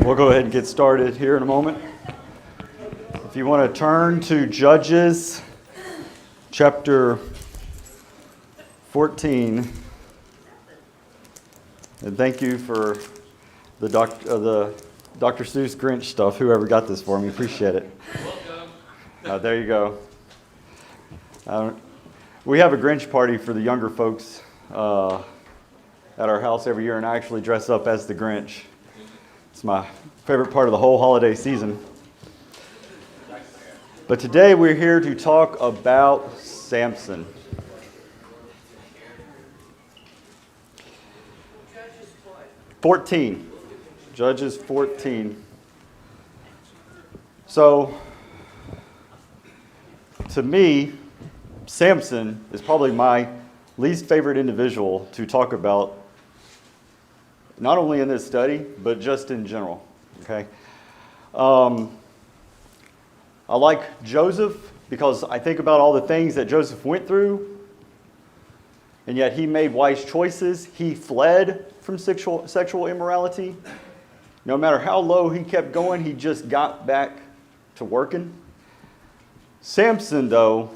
We'll go ahead and get started here in a moment. If you want to turn to Judges chapter 14, and thank you for the Dr. Seuss Grinch stuff, whoever got this for me, appreciate it. Welcome. There you go. We have a Grinch party for the younger folks at our house every year, and I actually dress up as the Grinch. It's my favorite part of the whole holiday season. But today we're here to talk about Samson. Judges 14. So, to me, Samson is probably my least favorite individual to talk about, not only in this study, but just in general. Okay. I like Joseph because I think about all the things that Joseph went through, and yet he made wise choices. He fled from sexual immorality. No matter how low he kept going, he just got back to working. Samson, though,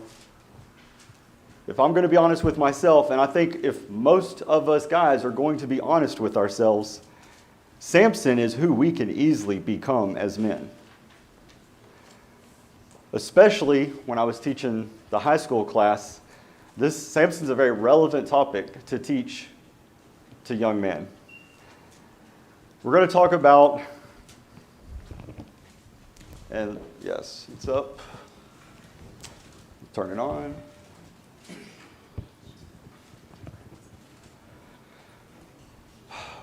if I'm going to be honest with myself, and I think if most of us guys are going to be honest with ourselves, Samson is who we can easily become as men. Especially when I was teaching the high school class, Samson's a very relevant topic to teach to young men. We're going to talk about, and yes, it's up. Turn it on.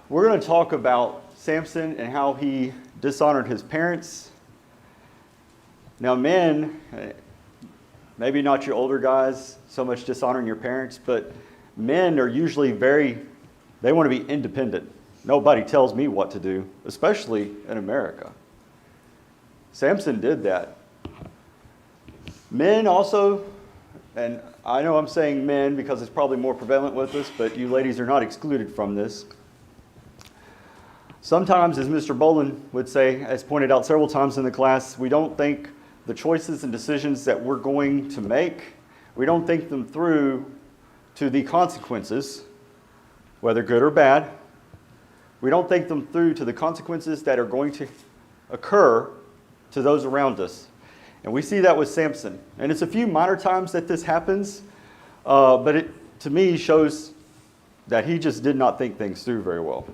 We're going to talk about Samson and how he dishonored his parents. Now, men, maybe not your older guys so much dishonoring your parents, but men are usually they want to be independent. Nobody tells me what to do, especially in America. Samson did that. Men also, and I know I'm saying men because it's probably more prevalent with us, but you ladies are not excluded from this. Sometimes, as Mr. Bolin would say, as pointed out several times in the class, we don't think the choices and decisions that we're going to make, we don't think them through to the consequences, whether good or bad. We don't think them through to the consequences that are going to occur to those around us. And we see that with Samson. And it's a few minor times that this happens, but it, to me, shows that he just did not think things through very well.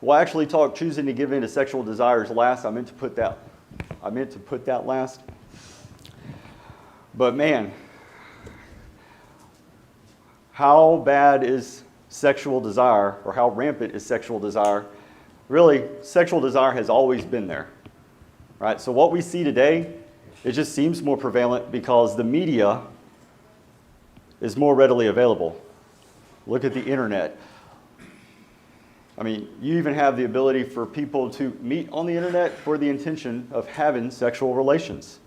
We'll actually talk choosing to give in to sexual desires last. I meant to put that last. But man, how bad is sexual desire, or how rampant is sexual desire? Really, sexual desire has always been there, right? So what we see today, it just seems more prevalent because the media is more readily available. Look at the internet. I mean, you even have the ability for people to meet on the internet for the intention of having sexual relations.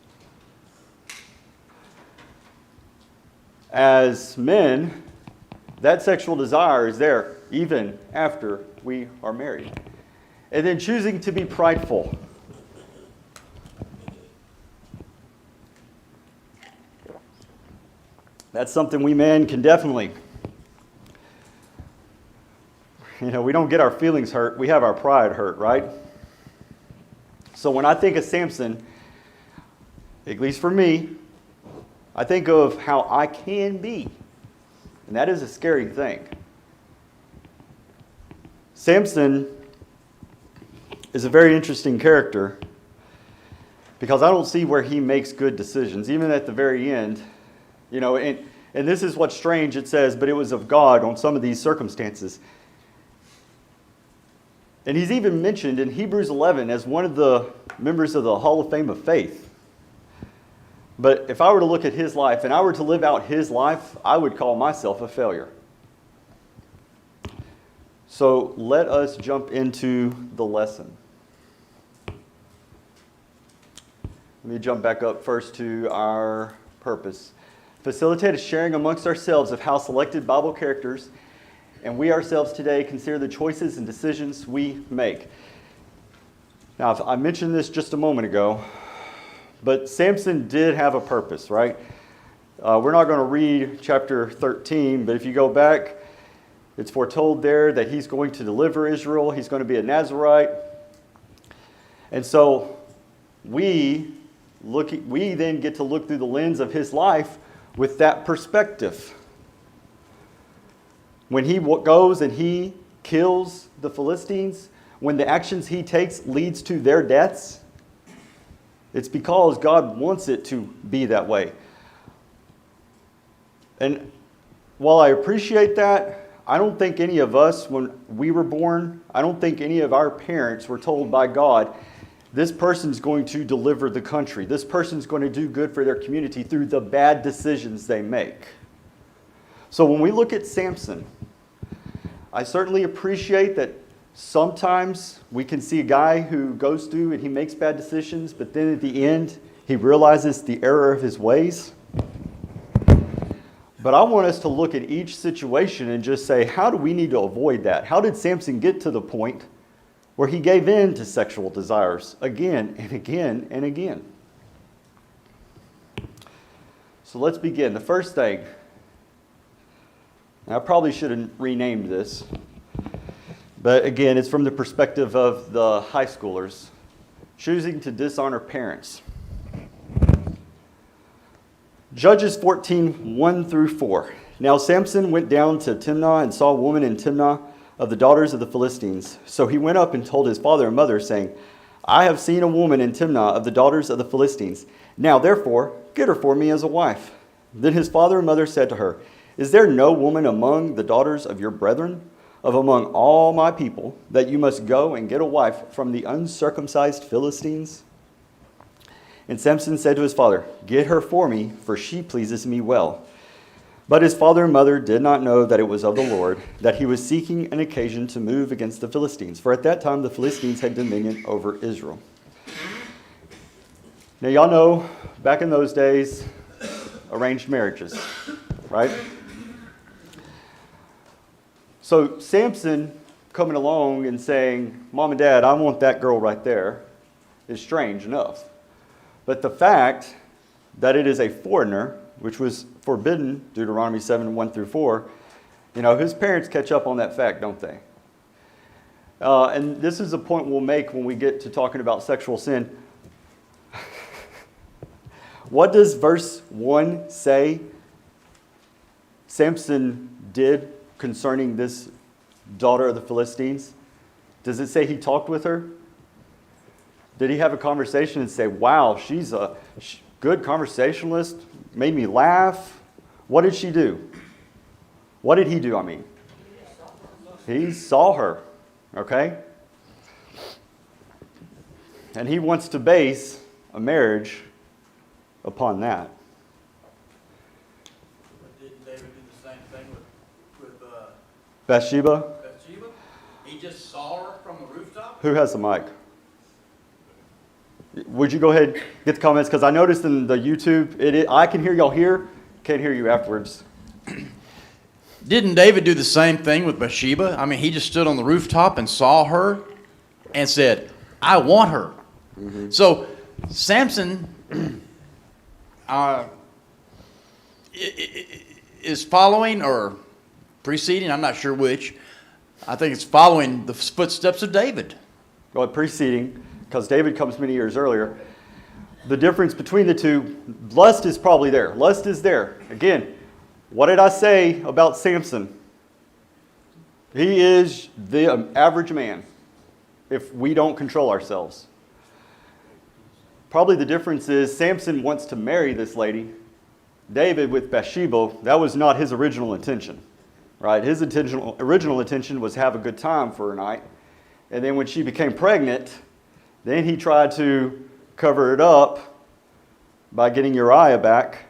As men, that sexual desire is there even after we are married. And then choosing to be prideful. That's something we men can definitely. We don't get our feelings hurt, we have our pride hurt, right? So when I think of Samson, at least for me, I think of how I can be. And that is a scary thing. Samson is a very interesting character because I don't see where he makes good decisions, even at the very end. And this is what's strange, it says, but it was of God on some of these circumstances. And he's even mentioned in Hebrews 11 as one of the members of the Hall of Fame of Faith. But if I were to look at his life and I were to live out his life, I would call myself a failure. So let us jump into the lesson. Let me jump back up first to our purpose. Facilitate a sharing amongst ourselves of how selected Bible characters and we ourselves today consider the choices and decisions we make. Now, I mentioned this just a moment ago, but Samson did have a purpose, right? We're not going to read chapter 13, but if you go back, it's foretold there that he's going to deliver Israel. He's going to be a Nazirite. And so we then get to look through the lens of his life with that perspective. When he goes and he kills the Philistines, when the actions he takes leads to their deaths, it's because God wants it to be that way. And while I appreciate that, I don't think any of us, when we were born, I don't think any of our parents were told by God, this person's going to deliver the country. This person's going to do good for their community through the bad decisions they make. So when we look at Samson, I certainly appreciate that sometimes we can see a guy who goes through and he makes bad decisions, but then at the end, he realizes the error of his ways. But I want us to look at each situation and just say, how do we need to avoid that? How did Samson get to the point where he gave in to sexual desires again and again and again? So let's begin. The first thing, I probably should have renamed this, but again, it's from the perspective of the high schoolers. Choosing to dishonor parents. Judges 14, 1 through 4. Now Samson went down to Timnah and saw a woman in Timnah of the daughters of the Philistines. So he went up and told his father and mother, saying, I have seen a woman in Timnah of the daughters of the Philistines. Now therefore, get her for me as a wife. Then his father and mother said to her, Is there no woman among the daughters of your brethren, of among all my people, that you must go and get a wife from the uncircumcised Philistines? And Samson said to his father, Get her for me, for she pleases me well. But his father and mother did not know that it was of the Lord, that he was seeking an occasion to move against the Philistines. For at that time the Philistines had dominion over Israel. Now y'all know, back in those days, arranged marriages, right? So Samson coming along and saying, Mom and Dad, I want that girl right there, is strange enough. But the fact that it is a foreigner, which was forbidden, Deuteronomy 7, 1 through 4, his parents catch up on that fact, don't they? And this is a point we'll make when we get to talking about sexual sin. What does verse 1 say Samson did concerning this daughter of the Philistines? Does it say he talked with her? Did he have a conversation and say, wow, she's a good conversationalist, made me laugh? What did she do? What did he do, I mean? He saw her, okay? And he wants to base a marriage upon that. But didn't David do the same thing with Bathsheba? Bathsheba? He just saw her from the rooftop? Who has the mic? Would you go ahead and get the comments? Because I noticed in the YouTube, I can hear y'all here, can't hear you afterwards. Didn't David do the same thing with Bathsheba? I mean, he just stood on the rooftop and saw her and said, I want her. Mm-hmm. So Samson is following or preceding, I'm not sure which. I think it's following the footsteps of David. Well, preceding, because David comes many years earlier. The difference between the two, lust is probably there. Lust is there. Again, what did I say about Samson? He is the average man if we don't control ourselves. Probably the difference is Samson wants to marry this lady. David with Bathsheba, that was not his original intention. Right? His original intention was have a good time for a night. And then when she became pregnant, then he tried to cover it up by getting Uriah back.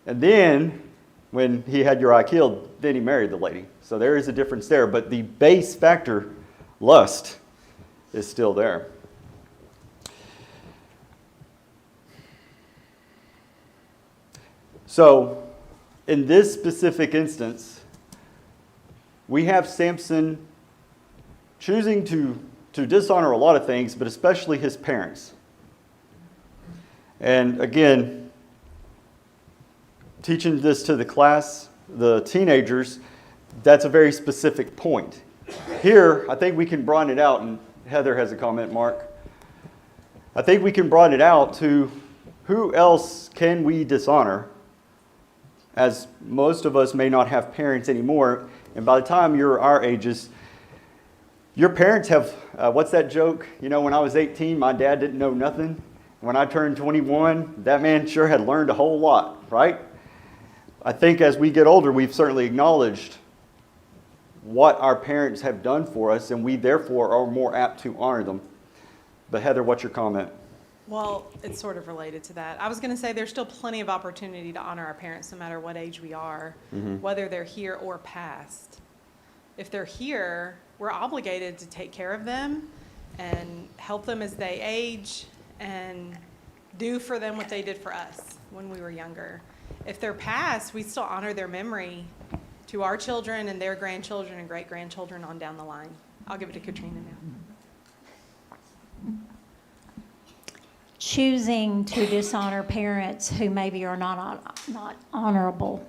And then when he had Uriah killed, then he married the lady. So there is a difference there. But the base factor, lust, is still there. So in this specific instance, we have Samson choosing to dishonor a lot of things, but especially his parents. And again, teaching this to the class, the teenagers, that's a very specific point. Here, I think we can broaden it out, and Heather has a comment, Mark. I think we can broaden it out to who else can we dishonor, as most of us may not have parents anymore, and by the time you're our ages, your parents have, what's that joke? You know, when I was 18, my dad didn't know nothing. When I turned 21, that man sure had learned a whole lot, right? I think as we get older, we've certainly acknowledged what our parents have done for us, and we therefore are more apt to honor them. But Heather, what's your comment? Well, it's sort of related to that. I was going to say there's still plenty of opportunity to honor our parents no matter what age we are, whether they're here or past. If they're here, we're obligated to take care of them and help them as they age and do for them what they did for us when we were younger. If they're past, we still honor their memory to our children and their grandchildren and great-grandchildren on down the line. I'll give it to Katrina now. Choosing to dishonor parents who maybe are not honorable.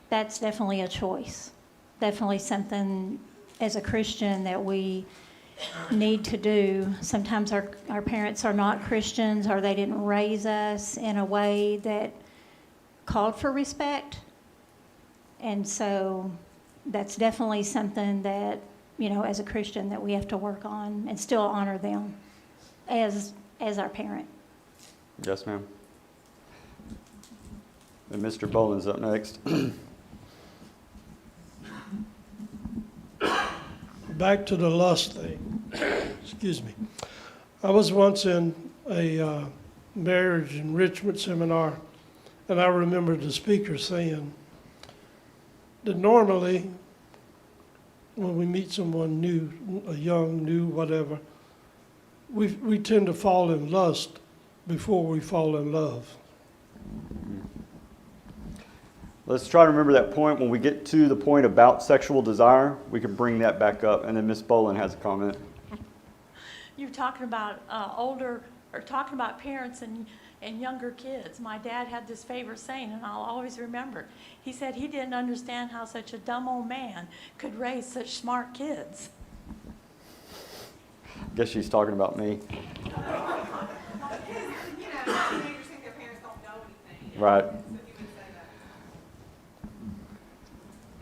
That's definitely a choice. Definitely something as a Christian that we need to do. Sometimes our parents are not Christians, or they didn't raise us in a way that called for respect. And so that's definitely something that, you know, as a Christian that we have to work on and still honor them as our parent. Yes, ma'am. And Mr. Boland's up next. Back to the lust thing. Excuse me. I was once in a marriage enrichment seminar, and I remember the speaker saying that normally when we meet someone new, a young, new, whatever, we tend to fall in lust before we fall in love. Let's try to remember that point. When we get to the point about sexual desire, we can bring that back up. And then Ms. Boland has a comment. You're talking about talking about parents and younger kids. My dad had this favorite saying, and I'll always remember. He said he didn't understand how such a dumb old man could raise such smart kids. I guess she's talking about me. You know, teenagers think their parents don't know anything. Right. So he would say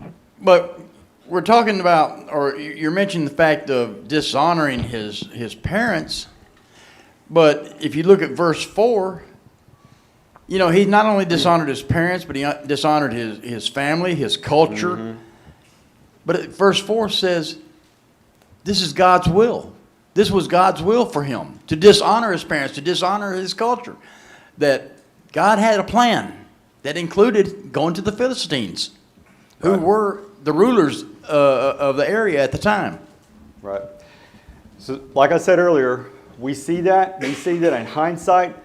that. But we're talking about, or you're mentioning the fact of dishonoring his parents. But if you look at verse 4, you know, he not only dishonored his parents, but he dishonored his family, his culture. Mm-hmm. But verse 4 says, this is God's will. This was God's will for him, to dishonor his parents, to dishonor his culture. That God had a plan that included going to the Philistines, who were the rulers of the area at the time. Right. So, like I said earlier, we see that in hindsight.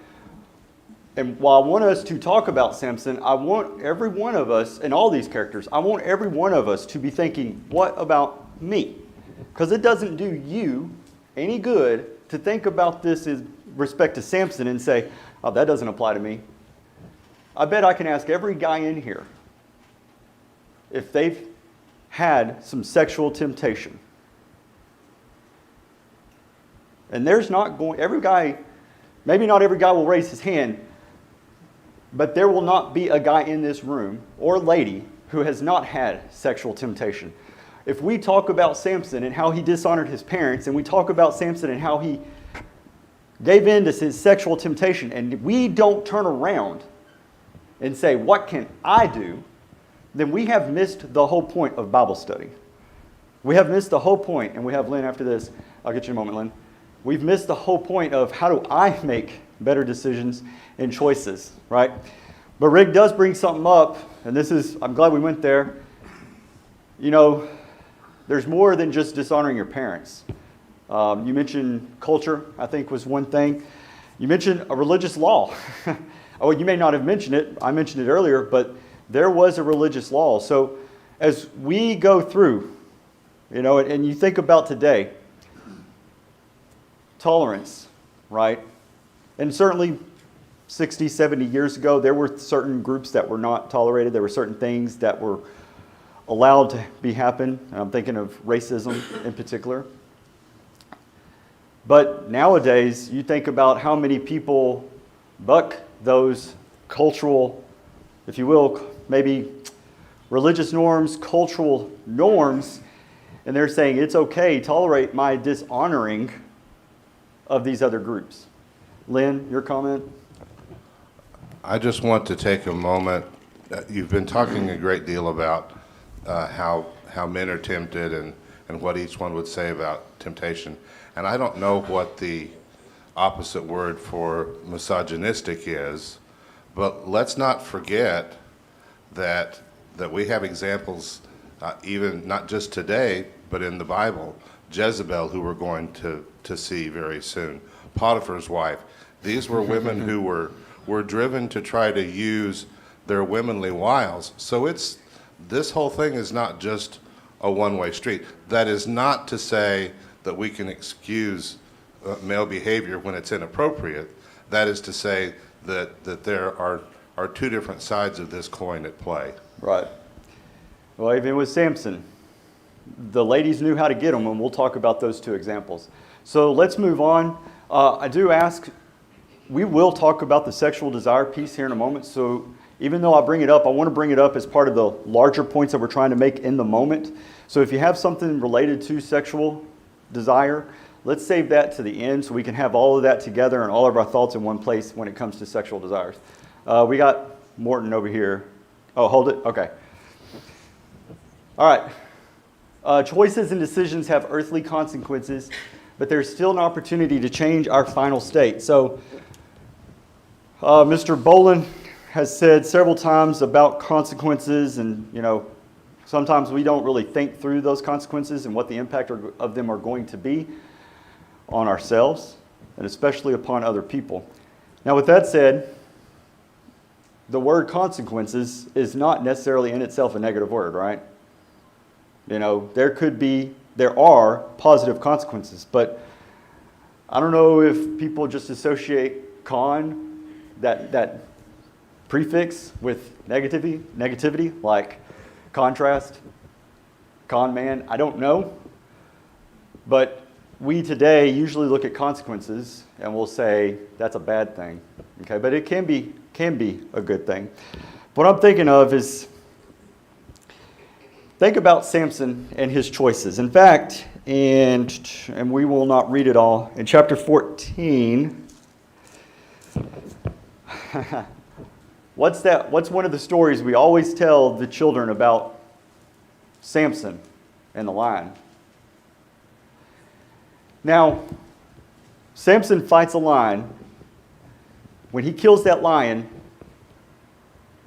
And while I want us to talk about Samson, I want every one of us, and all these characters, I want every one of us to be thinking, what about me? Because it doesn't do you any good to think about this in respect to Samson and say, oh, that doesn't apply to me. I bet I can ask every guy in here if they've had some sexual temptation. And there's not going, every guy, maybe not every guy will raise his hand, but there will not be a guy in this room or lady who has not had sexual temptation. If we talk about Samson and how he dishonored his parents, and we talk about Samson and how he gave in to his sexual temptation, and we don't turn around and say, what can I do? Then we have missed the whole point of Bible study. We have missed the whole point, and we have Lynn after this. I'll get you in a moment, Lynn. We've missed the whole point of how do I make better decisions and choices, right? But Rick does bring something up, and this is, I'm glad we went there. You know, there's more than just dishonoring your parents. You mentioned culture, I think was one thing. You mentioned a religious law. Oh, you may not have mentioned it. I mentioned it earlier, but there was a religious law. So as we go through, and you think about today, tolerance, right? And certainly 60, 70 years ago, there were certain groups that were not tolerated. There were certain things that were allowed to happen. And I'm thinking of racism in particular. But nowadays, you think about how many people buck those cultural, if you will, maybe religious norms, cultural norms, and they're saying it's okay, tolerate my dishonoring of these other groups. Lynn, your comment? I just want to take a moment. You've been talking a great deal about how men are tempted and what each one would say about temptation. And I don't know what the opposite word for misogynistic is, but let's not forget that we have examples, even not just today, but in the Bible. Jezebel, who we're going to see very soon. Potiphar's wife. These were women who were driven to try to use their womanly wiles. So this whole thing is not just a one-way street. That is not to say that we can excuse male behavior when it's inappropriate. That is to say that there are two different sides of this coin at play. Right. Well, even with Samson, the ladies knew how to get him, and we'll talk about those two examples. So let's move on. I do ask, we will talk about the sexual desire piece here in a moment. So even though I bring it up, I want to bring it up as part of the larger points that we're trying to make in the moment. So if you have something related to sexual desire, let's save that to the end so we can have all of that together and all of our thoughts in one place when it comes to sexual desires. We got Morton over here. Oh, hold it. Okay. All right. Choices and decisions have earthly consequences, but there's still an opportunity to change our final state. So Mr. Bolin has said several times about consequences, and sometimes we don't really think through those consequences and what the impact of them are going to be on ourselves and especially upon other people. Now, with that said, the word consequences is not necessarily in itself a negative word, right? There are positive consequences, but I don't know if people just associate con, that prefix, with negativity, like contrast, con man. I don't know, but we today usually look at consequences and we'll say that's a bad thing. Okay, but it can be a good thing. What I'm thinking of is, think about Samson and his choices. In fact, and we will not read it all, in chapter 14, what's one of the stories we always tell the children about Samson and the lion? Now, Samson fights a lion. When he kills that lion,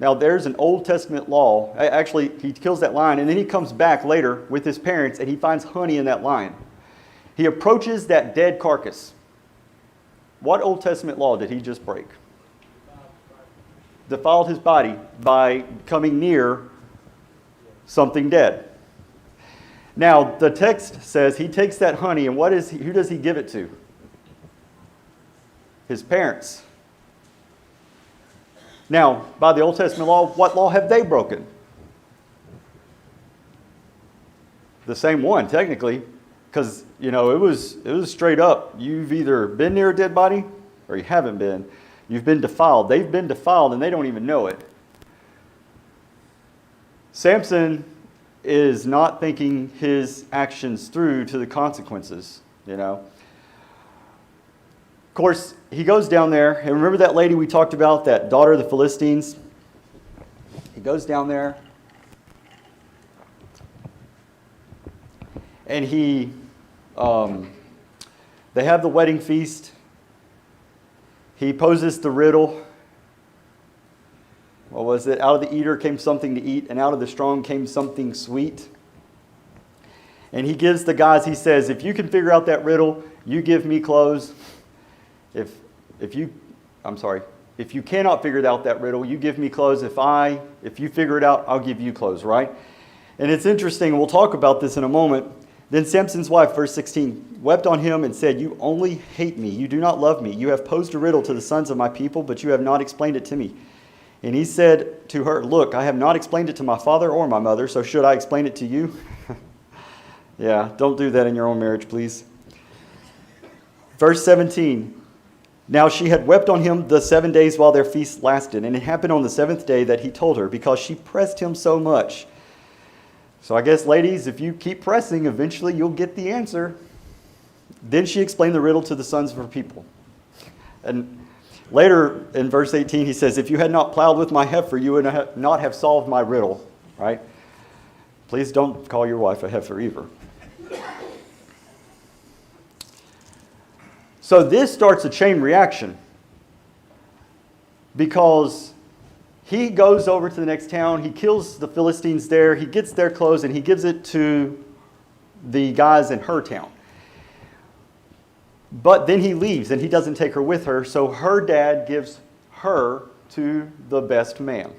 now there's an Old Testament law. Actually, he kills that lion, and then he comes back later with his parents, and he finds honey in that lion. He approaches that dead carcass. What Old Testament law did he just break? Defiled his body by coming near something dead. Now, the text says he takes that honey, and who does he give it to? His parents. Now, by the Old Testament law, what law have they broken? The same one, technically, because it was straight up. You've either been near a dead body or you haven't been. You've been defiled. They've been defiled, and they don't even know it. Samson is not thinking his actions through to the consequences. Of course, he goes down there, and remember that lady we talked about, that daughter of the Philistines? He goes down there, and they have the wedding feast. He poses the riddle. What was it? Out of the eater came something to eat, and out of the strong came something sweet. And he gives the guys, he says, if you can figure out that riddle, you give me clothes. If you cannot figure out that riddle, you give me clothes. If you figure it out, I'll give you clothes, right? And it's interesting, we'll talk about this in a moment. Then Samson's wife, verse 16, wept on him and said, "You only hate me. You do not love me. You have posed a riddle to the sons of my people, but you have not explained it to me." And he said to her, "Look, I have not explained it to my father or my mother, so should I explain it to you?" Yeah, don't do that in your own marriage, please. Verse 17, now she had wept on him the 7 days while their feast lasted. And it happened on the 7th day that he told her, because she pressed him so much. So I guess, ladies, if you keep pressing, eventually you'll get the answer. Then she explained the riddle to the sons of her people. And later in verse 18, he says, "If you had not plowed with my heifer, you would not have solved my riddle." Right? Please don't call your wife a heifer either. So this starts a chain reaction, because he goes over to the next town, he kills the Philistines there, he gets their clothes, and he gives it to the guys in her town. But then he leaves, and he doesn't take her with her, so her dad gives her to the best man.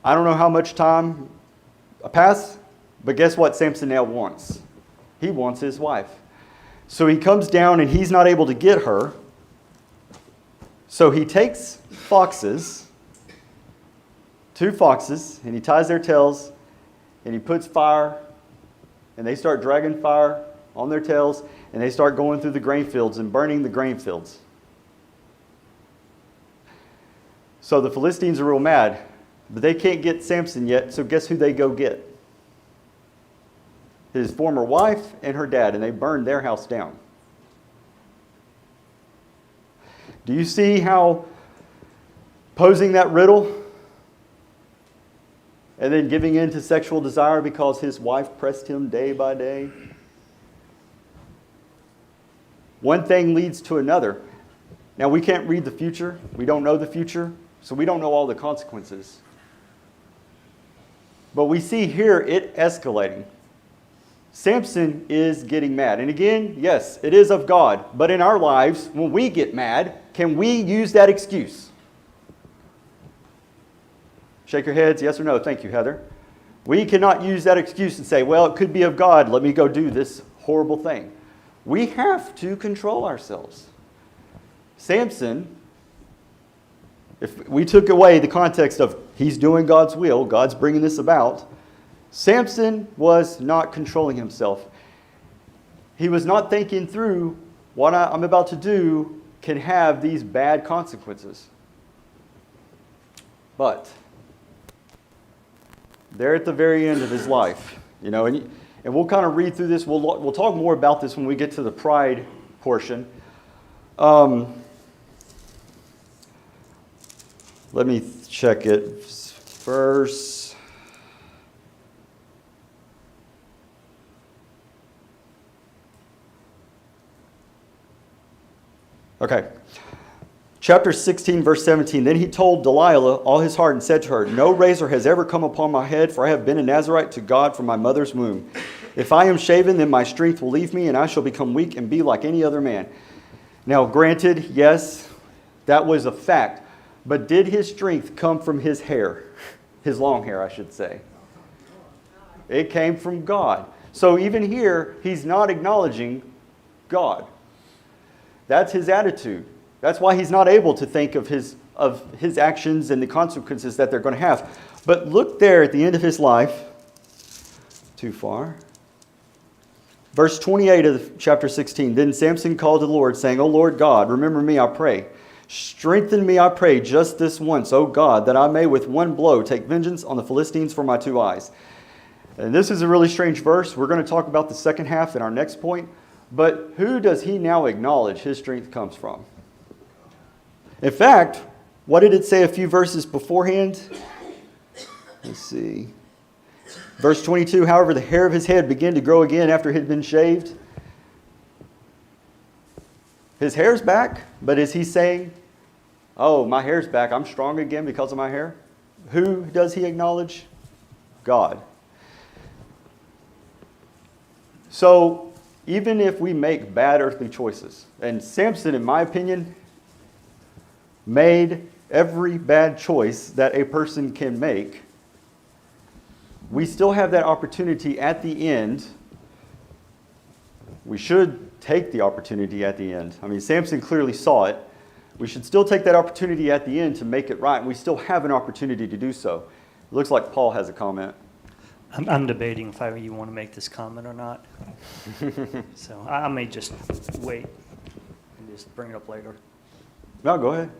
I don't know how much time passed, but guess what Samson now wants? He wants his wife. So he comes down and he's not able to get her. So he takes foxes, 2 foxes, and he ties their tails, and he puts fire, and they start dragging fire on their tails, and they start going through the grain fields and burning the grain fields. So the Philistines are real mad, but they can't get Samson yet, so guess who they go get? His former wife and her dad, and they burned their house down. Do you see how posing that riddle and then giving in to sexual desire because his wife pressed him day by day? One thing leads to another. Now, we can't read the future. We don't know the future, so we don't know all the consequences. But we see here it escalating. Samson is getting mad. And again, yes, it is of God. But in our lives, when we get mad, can we use that excuse? Shake your heads, yes or no. Thank you, Heather. We cannot use that excuse and say, well, it could be of God. Let me go do this horrible thing. We have to control ourselves. Samson, if we took away the context of he's doing God's will, God's bringing this about, Samson was not controlling himself. He was not thinking through what I'm about to do can have these bad consequences. But there at the very end of his life, and we'll kind of read through this. We'll talk more about this when we get to the pride portion. Let me check it. Verse. Okay. Chapter 16, verse 17. Then he told Delilah all his heart and said to her, "No razor has ever come upon my head, for I have been a Nazarite to God from my mother's womb. If I am shaven, then my strength will leave me, and I shall become weak and be like any other man." Now, granted, yes, that was a fact. But did his strength come from his hair? His long hair, I should say. It came from God. So even here, he's not acknowledging God. That's his attitude. That's why he's not able to think of his actions and the consequences that they're going to have. But look there at the end of his life. Too far. Verse 28 of chapter 16. Then Samson called to the Lord, saying, "O Lord God, remember me, I pray. Strengthen me, I pray, just this once, O God, that I may with one blow take vengeance on the Philistines for my 2 eyes." And this is a really strange verse. We're going to talk about the second half in our next point. But who does he now acknowledge his strength comes from? In fact, what did it say a few verses beforehand? Let's see. Verse 22, however, the hair of his head began to grow again after it had been shaved. His hair's back, but is he saying, oh, my hair's back, I'm strong again because of my hair? Who does he acknowledge? God. So, even if we make bad earthly choices, and Samson, in my opinion, made every bad choice that a person can make, we still have that opportunity at the end. We should take the opportunity at the end. I mean, Samson clearly saw it. We should still take that opportunity at the end to make it right. And we still have an opportunity to do so. It looks like Paul has a comment. I'm debating if I even want to make this comment or not. So I may just wait and just bring it up later. No, go ahead.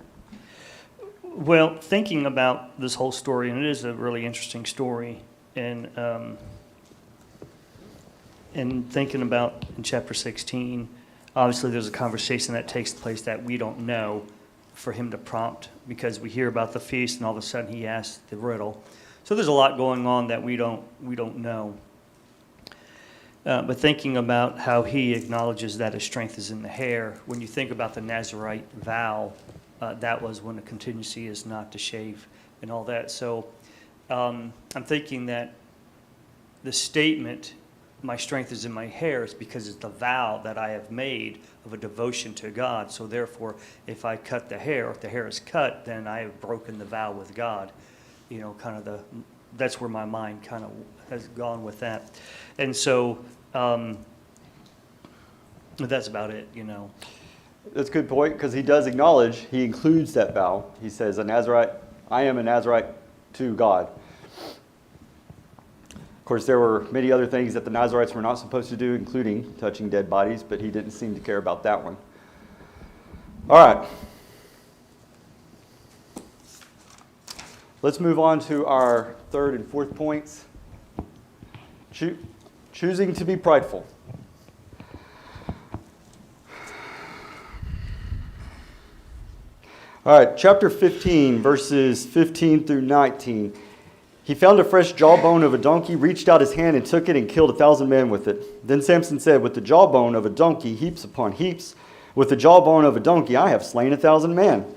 Well, thinking about this whole story, and it is a really interesting story, and thinking about in chapter 16, obviously there's a conversation that takes place that we don't know for him to prompt, because we hear about the feast and all of a sudden he asks the riddle. So there's a lot going on that we don't know. But thinking about how he acknowledges that his strength is in the hair, when you think about the Nazirite vow, that was when the contingency is not to shave and all that. So I'm thinking that the statement, my strength is in my hair, is because it's the vow that I have made of a devotion to God. So therefore, if I cut the hair, if the hair is cut, then I have broken the vow with God. You know, kind of that's where my mind kind of has gone with that. And so that's about it, you know. That's a good point, because he does acknowledge, he includes that vow. He says, a Nazirite, I am a Nazirite to God. Of course, there were many other things that the Nazirites were not supposed to do, including touching dead bodies, but he didn't seem to care about that one. All right. Let's move on to our third and fourth points. Choosing to be prideful. All right, chapter 15, verses 15 through 19. He found a fresh jawbone of a donkey, reached out his hand and took it and killed 1,000 men with it. Then Samson said, with the jawbone of a donkey, heaps upon heaps. With the jawbone of a donkey, I have slain 1,000 men.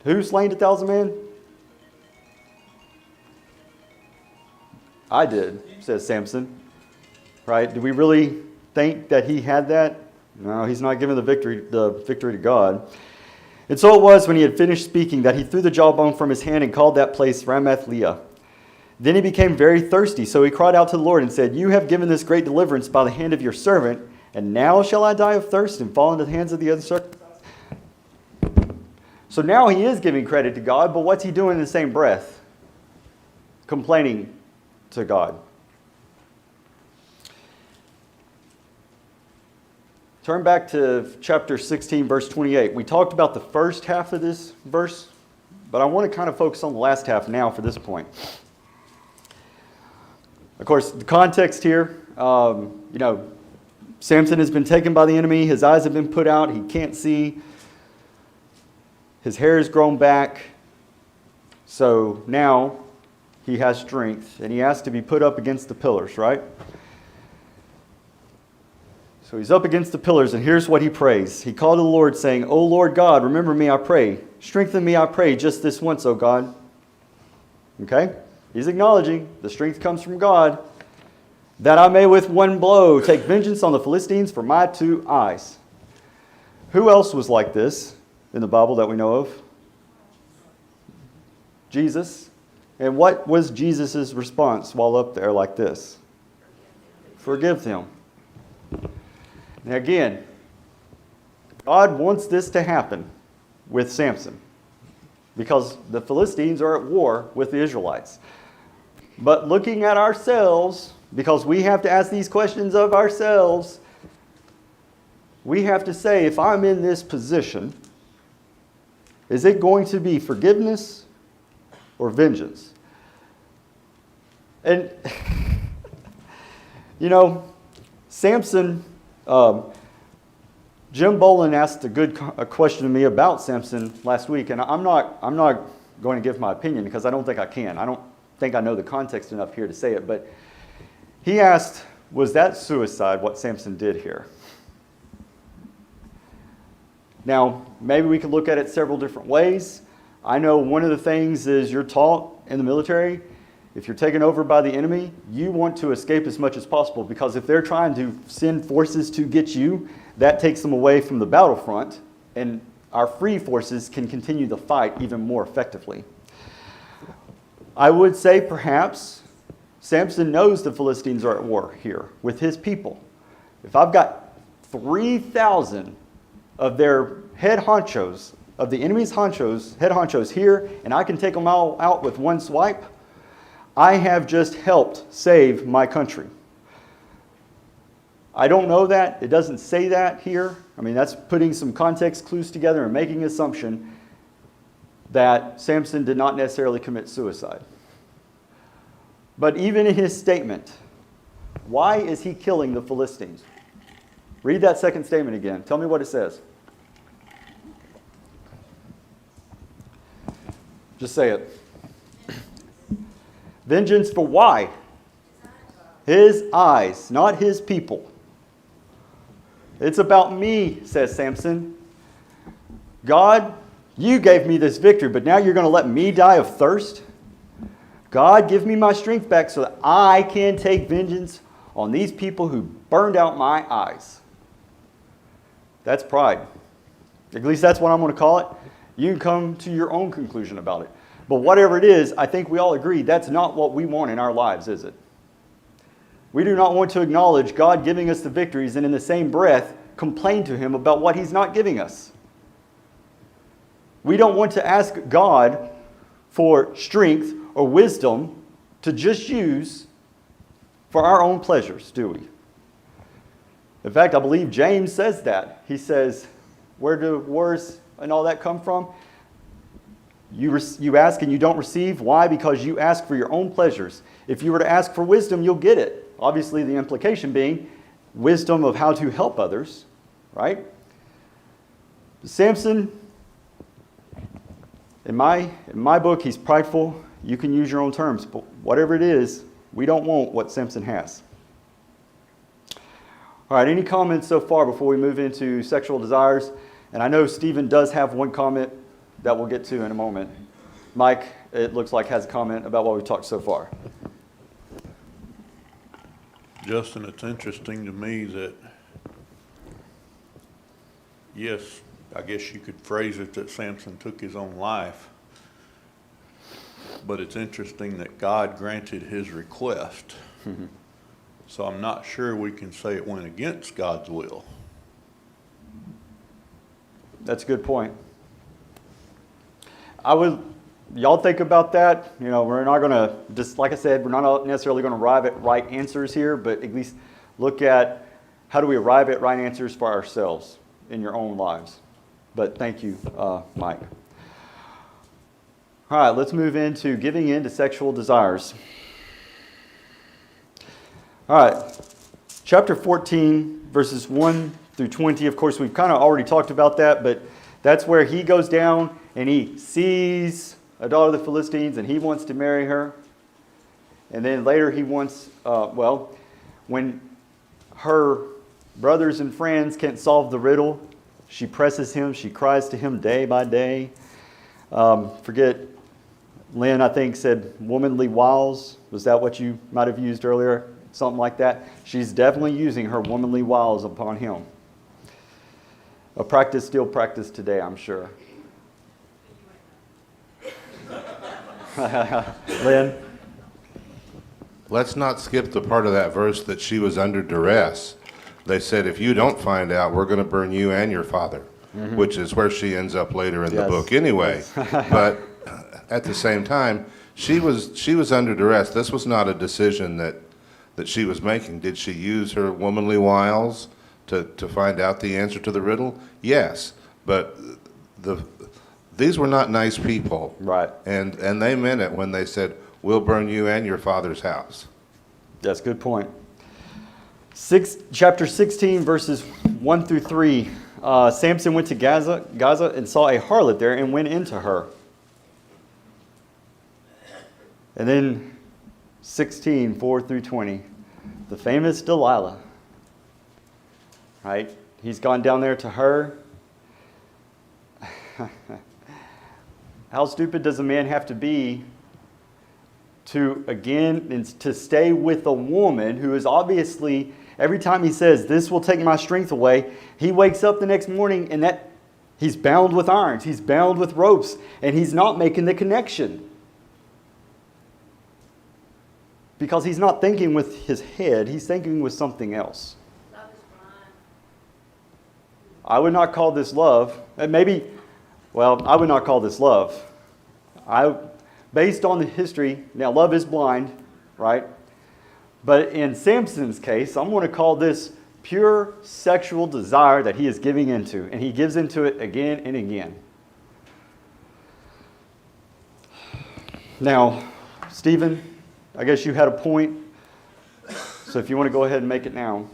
Who slain 1,000 men? I did, says Samson. Right? Do we really think that he had that? No, he's not giving the victory to God. And so it was when he had finished speaking that he threw the jawbone from his hand and called that place Ramath Leah. Then he became very thirsty, so he cried out to the Lord and said, you have given this great deliverance by the hand of your servant, and now shall I die of thirst and fall into the hands of the uncircumcised? So now he is giving credit to God, but what's he doing in the same breath? Complaining to God. Turn back to chapter 16, verse 28. We talked about the first half of this verse, but I want to kind of focus on the last half now for this point. Of course, the context here, Samson has been taken by the enemy. His eyes have been put out. He can't see. His hair has grown back. So now he has strength, and he has to be put up against the pillars, right? So he's up against the pillars, and here's what he prays. He called to the Lord, saying, O Lord God, remember me, I pray. Strengthen me, I pray, just this once, O God. Okay? He's acknowledging the strength comes from God, that I may with one blow take vengeance on the Philistines for my 2 eyes. Who else was like this in the Bible that we know of? Jesus. And what was Jesus' response while up there like this? Forgive them. Now again, God wants this to happen with Samson because the Philistines are at war with the Israelites. But looking at ourselves, because we have to ask these questions of ourselves, we have to say, if I'm in this position, is it going to be forgiveness or vengeance? And, Samson, Jim Bolin asked a question to me about Samson last week, and I'm not going to give my opinion because I don't think I can. I don't think I know the context enough here to say it, but he asked, was that suicide, what Samson did here? Now, maybe we could look at it several different ways. I know one of the things is you're taught in the military, if you're taken over by the enemy, you want to escape as much as possible because if they're trying to send forces to get you, that takes them away from the battlefront, and our free forces can continue the fight even more effectively. I would say perhaps Samson knows the Philistines are at war here with his people. If I've got 3,000 of their head honchos, of the enemy's head honchos here, and I can take them all out with one swipe, I have just helped save my country. I don't know that. It doesn't say that here. I mean, that's putting some context clues together and making an assumption that Samson did not necessarily commit suicide. But even in his statement, why is he killing the Philistines? Read that second statement again. Tell me what it says. Just say it. Vengeance for why? His eyes, not his people. It's about me, says Samson. God, you gave me this victory, but now you're going to let me die of thirst? God, give me my strength back so that I can take vengeance on these people who burned out my eyes. That's pride. At least that's what I'm going to call it. You can come to your own conclusion about it. But whatever it is, I think we all agree that's not what we want in our lives, is it? We do not want to acknowledge God giving us the victories and in the same breath complain to Him about what He's not giving us. We don't want to ask God for strength or wisdom to just use for our own pleasures, do we? In fact, I believe James says that. He says, where do wars and all that come from? You ask and you don't receive. Why? Because you ask for your own pleasures. If you were to ask for wisdom, you'll get it. Obviously, the implication being wisdom of how to help others, right? Samson, in my book, he's prideful. You can use your own terms, but whatever it is, we don't want what Samson has. All right, any comments so far before we move into sexual desires? And I know Stephen does have one comment that we'll get to in a moment. Mike, it looks like, has a comment about what we've talked so far. Justin, it's interesting to me that, yes, I guess you could phrase it that Samson took his own life, but it's interesting that God granted his request. Mm-hmm. So I'm not sure we can say it went against God's will. That's a good point. Y'all think about that. You know, we're not going to, just like I said, we're not necessarily going to arrive at right answers here, but at least look at how do we arrive at right answers for ourselves in your own lives. But thank you, Mike. All right, let's move into giving in to sexual desires. All right, chapter 14, verses 1 through 20. Of course, we've kind of already talked about that, but that's where he goes down and he sees a daughter of the Philistines and he wants to marry her. And then later he wants, when her brothers and friends can't solve the riddle, she presses him, she cries to him day by day. Forget, Lynn, I think, said womanly wiles. Was that what you might have used earlier? Something like that. She's definitely using her womanly wiles upon him. A practice still practiced today, I'm sure. Lynn? Let's not skip the part of that verse that she was under duress. They said, if you don't find out, we're going to burn you and your father, which is where she ends up later in the book anyway. But at the same time, she was under duress. This was not a decision that she was making. Did she use her womanly wiles to find out the answer to the riddle? Yes, but these were not nice people. Right. And they meant it when they said, we'll burn you and your father's house. That's a good point. Chapter 16, verses 1 through 3. Samson went to Gaza and saw a harlot there and went into her. And then 16, 4 through 20. The famous Delilah. Right? He's gone down there to her. How stupid does a man have to be to stay with a woman who is obviously, every time he says, this will take my strength away, he wakes up the next morning and he's bound with irons, he's bound with ropes, and he's not making the connection. because he's not thinking with his head, he's thinking with something else. I would not call this love. I would not call this love. Based on the history, now love is blind, right? But in Samson's case, I'm going to call this pure sexual desire that he is giving into, and he gives into it again and again. Now, Stephen, I guess you had a point, so if you want to go ahead and make it now.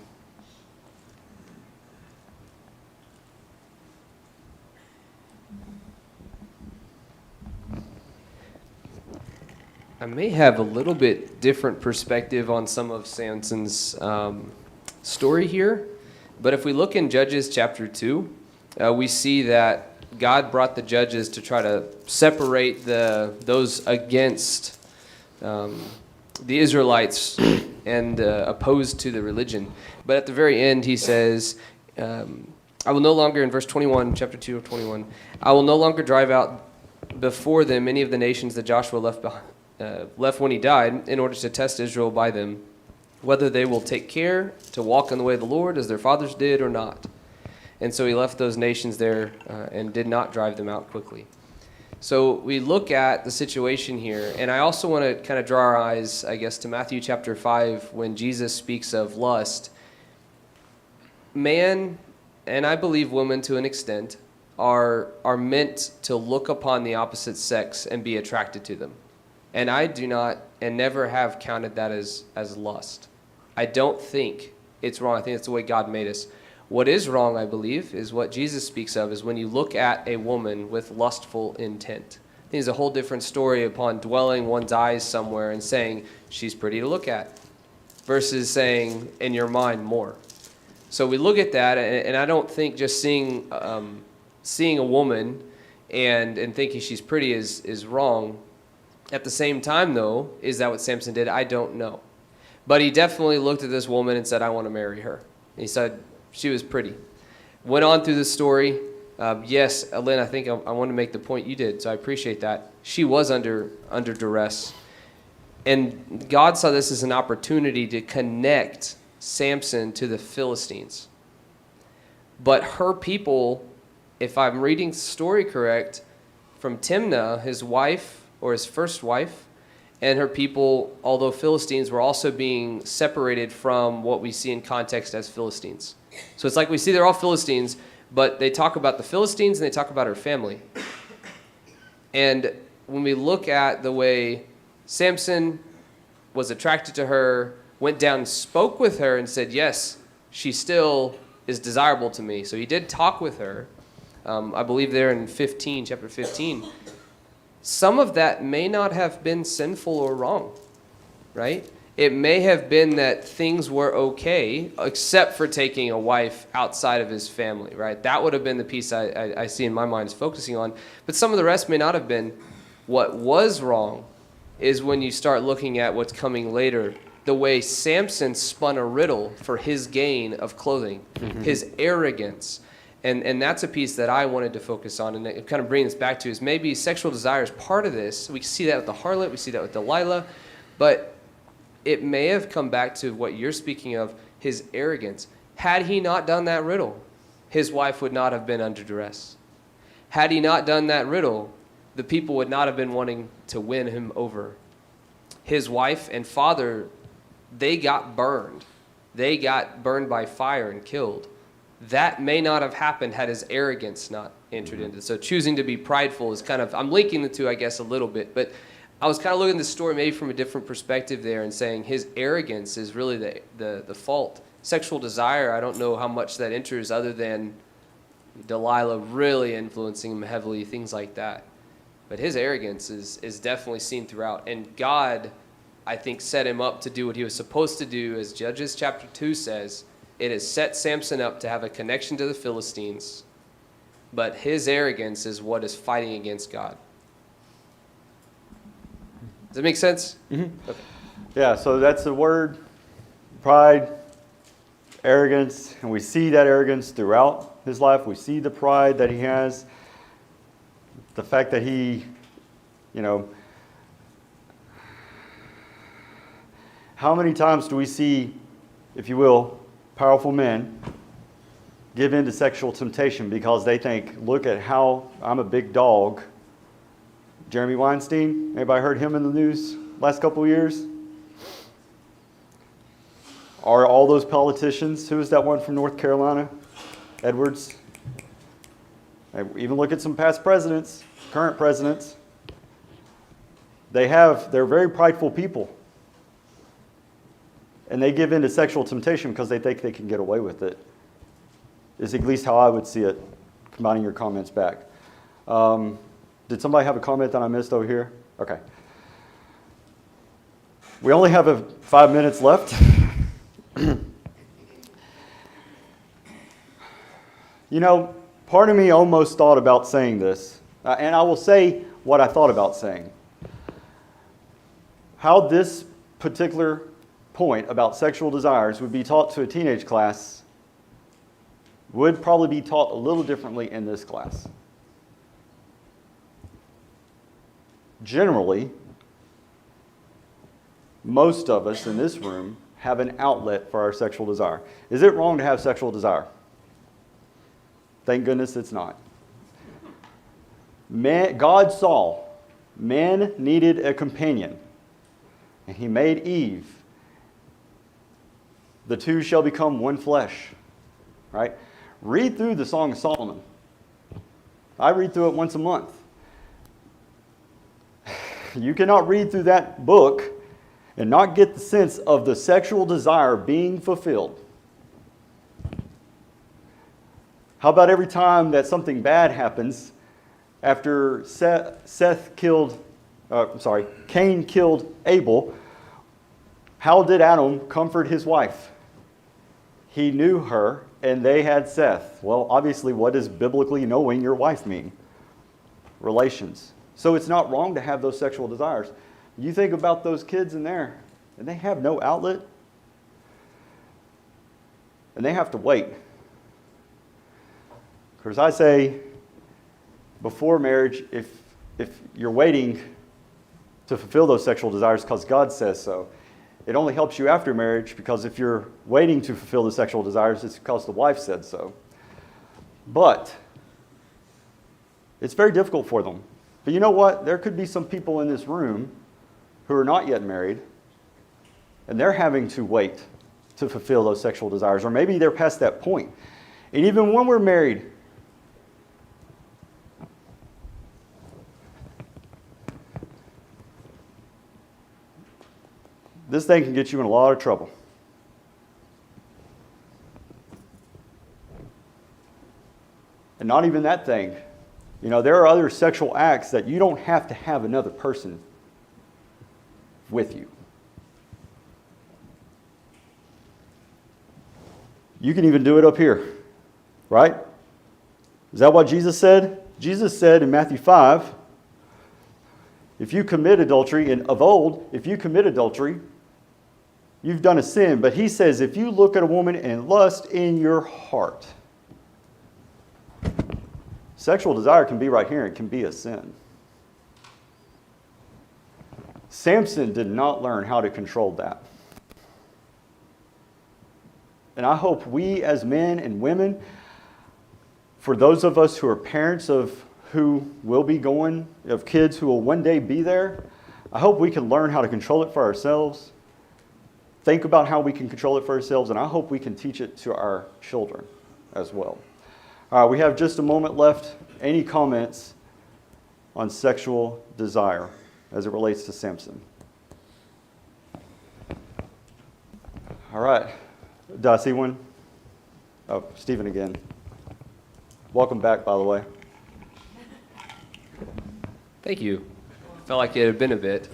I may have a little bit different perspective on some of Samson's story here, but if we look in Judges chapter 2, we see that God brought the judges to try to separate those against the Israelites and opposed to the religion. But at the very end, he says, I will no longer, in verse 21, chapter 2 of 21, I will no longer drive out before them any of the nations that Joshua left when he died, in order to test Israel by them, whether they will take care to walk in the way of the Lord as their fathers did or not. And so he left those nations there and did not drive them out quickly. So we look at the situation here, and I also want to kind of draw our eyes, I guess, to Matthew chapter 5, when Jesus speaks of lust. Man, and I believe women to an extent, are meant to look upon the opposite sex and be attracted to them. And I do not and never have counted that as lust. I don't think it's wrong. I think it's the way God made us. What is wrong, I believe, is what Jesus speaks of, is when you look at a woman with lustful intent. I think it's a whole different story upon dwelling one's eyes somewhere and saying, she's pretty to look at, versus saying, in your mind, more. So we look at that, and I don't think just seeing a woman and thinking she's pretty is wrong. At the same time, though, is that what Samson did? I don't know. But he definitely looked at this woman and said, I want to marry her. And he said she was pretty. Went on through the story. Yes, Lynn, I think I want to make the point you did, so I appreciate that. She was under duress. And God saw this as an opportunity to connect Samson to the Philistines. But her people, if I'm reading the story correct, from Timnah, his wife, or his first wife, and her people, although Philistines, were also being separated from what we see in context as Philistines. So it's like we see they're all Philistines, but they talk about the Philistines and they talk about her family. And when we look at the way Samson was attracted to her, went down and spoke with her and said, yes, she still is desirable to me. So he did talk with her, I believe there in chapter 15. Some of that may not have been sinful or wrong, right? It may have been that things were okay, except for taking a wife outside of his family, right? That would have been the piece I see in my mind is focusing on. But some of the rest may not have been. What was wrong is when you start looking at what's coming later, the way Samson spun a riddle for his gain of clothing, his arrogance. And that's a piece that I wanted to focus on, and it kind of brings us back to is maybe sexual desire is part of this. We see that with the harlot, we see that with Delilah, but it may have come back to what you're speaking of, his arrogance. Had he not done that riddle, his wife would not have been under duress. Had he not done that riddle, the people would not have been wanting to win him over. His wife and father, they got burned. They got burned by fire and killed. That may not have happened had his arrogance not entered into it. So choosing to be prideful is kind of, I'm linking the two, I guess, a little bit. But I was kind of looking at the story maybe from a different perspective there and saying his arrogance is really the fault. Sexual desire, I don't know how much that enters other than Delilah really influencing him heavily, things like that. But his arrogance is definitely seen throughout. And God, I think, set him up to do what he was supposed to do, as Judges chapter 2 says. It has set Samson up to have a connection to the Philistines, but his arrogance is what is fighting against God. Does that make sense? Mm-hmm. Okay. Yeah, so that's the word, pride, arrogance, and we see that arrogance throughout his life. We see the pride that he has, the fact that he, How many times do we see, if you will, powerful men give in to sexual temptation because they think, look at how I'm a big dog. Jeremy Weinstein, anybody heard him in the news last couple of years? Are all those politicians, who is that one from North Carolina? Edwards. Even look at some past presidents, current presidents. They're very prideful people. And they give in to sexual temptation because they think they can get away with it. Is at least how I would see it, combining your comments back. Did somebody have a comment that I missed over here? Okay. We only have 5 minutes left. You know, part of me almost thought about saying this, and I will say what I thought about saying. How this particular point about sexual desires would be taught to a teenage class would probably be taught a little differently in this class. Generally, most of us in this room have an outlet for our sexual desire. Is it wrong to have sexual desire? Thank goodness it's not. God saw man needed a companion, and he made Eve. The two shall become one flesh. Right? Read through the Song of Solomon. I read through it once a month. You cannot read through that book and not get the sense of the sexual desire being fulfilled. How about every time that something bad happens after Cain killed Abel, how did Adam comfort his wife? He knew her and they had Seth. Well, obviously, what does biblically knowing your wife mean? Relations. So it's not wrong to have those sexual desires. You think about those kids in there, and they have no outlet. And they have to wait. Because I say, before marriage, if you're waiting to fulfill those sexual desires because God says so, it only helps you after marriage, because if you're waiting to fulfill the sexual desires, it's because the wife said so. But it's very difficult for them. But you know what? There could be some people in this room who are not yet married, and they're having to wait to fulfill those sexual desires. Or maybe they're past that point. And even when we're married, this thing can get you in a lot of trouble. And not even that thing. You know, there are other sexual acts that you don't have to have another person with you. You can even do it up here, right? Is that what Jesus said? Jesus said in Matthew 5, if you commit adultery, and of old, if you commit adultery, you've done a sin. But he says, if you look at a woman and lust in your heart, sexual desire can be right here. It can be a sin. Samson did not learn how to control that. And I hope we as men and women, for those of us who are parents of who will be going, of kids who will one day be there, I hope we can learn how to control it for ourselves. Think about how we can control it for ourselves, and I hope we can teach it to our children as well. All right, we have just a moment left. Any comments on sexual desire as it relates to Samson? All right. Did I see one? Oh, Stephen again. Welcome back, by the way. Thank you. Felt like it had been a bit.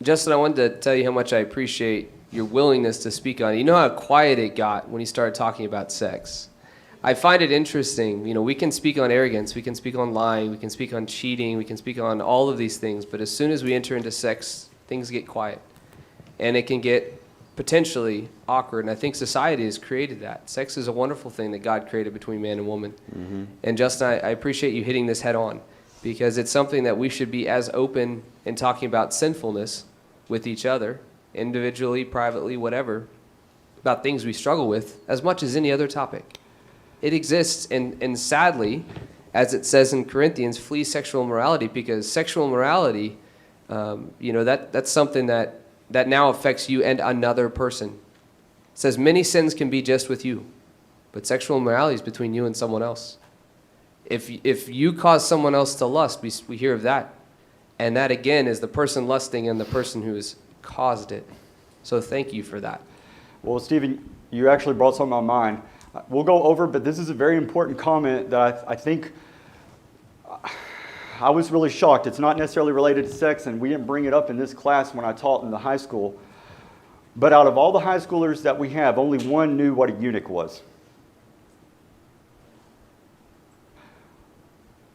Justin, I wanted to tell you how much I appreciate your willingness to speak on it. You know how quiet it got when you started talking about sex. I find it interesting. You know, we can speak on arrogance, we can speak on lying, we can speak on cheating, we can speak on all of these things, but as soon as we enter into sex, things get quiet. And it can get potentially awkward, and I think society has created that. Sex is a wonderful thing that God created between man and woman. Mm-hmm. And Justin, I appreciate you hitting this head on, because it's something that we should be as open in talking about sinfulness with each other, individually, privately, whatever, about things we struggle with as much as any other topic. It exists, and sadly, as it says in Corinthians, flee sexual immorality, because sexual immorality, that's something that now affects you and another person. It says many sins can be just with you, but sexual immorality is between you and someone else. If you cause someone else to lust, we hear of that. And that, again, is the person lusting and the person who has caused it. So thank you for that. Well, Stephen, you actually brought something on my mind. We'll go over, but this is a very important comment that I think I was really shocked. It's not necessarily related to sex, and we didn't bring it up in this class when I taught in the high school. But out of all the high schoolers that we have, only one knew what a eunuch was.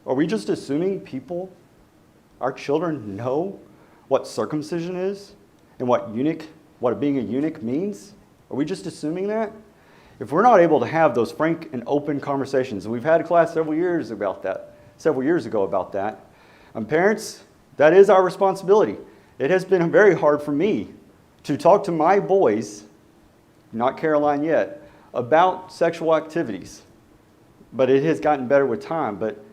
Are we just assuming people, our children, know what circumcision is and what being a eunuch means? Are we just assuming that? If we're not able to have those frank and open conversations, and we've had a class several years ago about that, parents, that is our responsibility. It has been very hard for me to talk to my boys, not Caroline yet, about sexual activities. But it has gotten better with time. But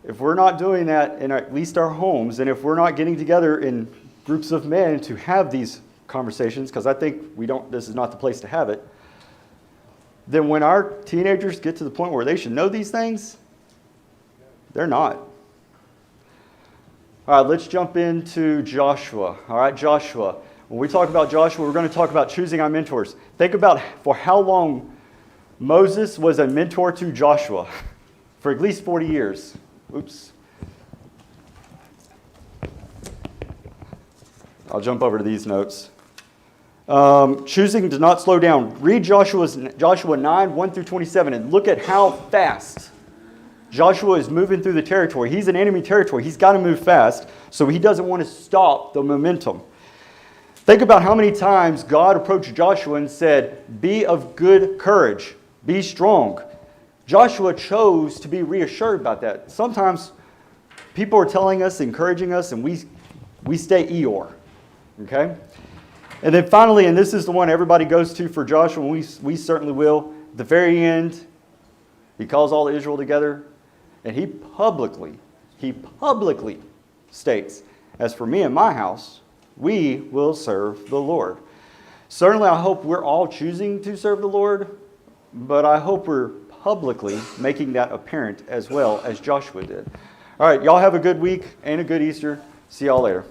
if we're not doing that in at least our homes, and if we're not getting together in groups of men to have these conversations, because I think this is not the place to have it, then when our teenagers get to the point where they should know these things, they're not. All right, let's jump into Joshua. All right, Joshua. When we talk about Joshua, we're going to talk about choosing our mentors. Think about for how long Moses was a mentor to Joshua. For at least 40 years. Oops. I'll jump over to these notes. Choosing to not slow down. Read Joshua 9, 1 through 27, and look at how fast Joshua is moving through the territory. He's in enemy territory. He's got to move fast, so he doesn't want to stop the momentum. Think about how many times God approached Joshua and said, be of good courage, be strong. Joshua chose to be reassured about that. Sometimes people are telling us, encouraging us, and we stay Eeyore. Okay? And then finally, and this is the one everybody goes to for Joshua, and we certainly will, at the very end, he calls all Israel together, and he publicly states, as for me and my house, we will serve the Lord. Certainly, I hope we're all choosing to serve the Lord, but I hope we're publicly making that apparent as well as Joshua did. All right, y'all have a good week and a good Easter. See y'all later.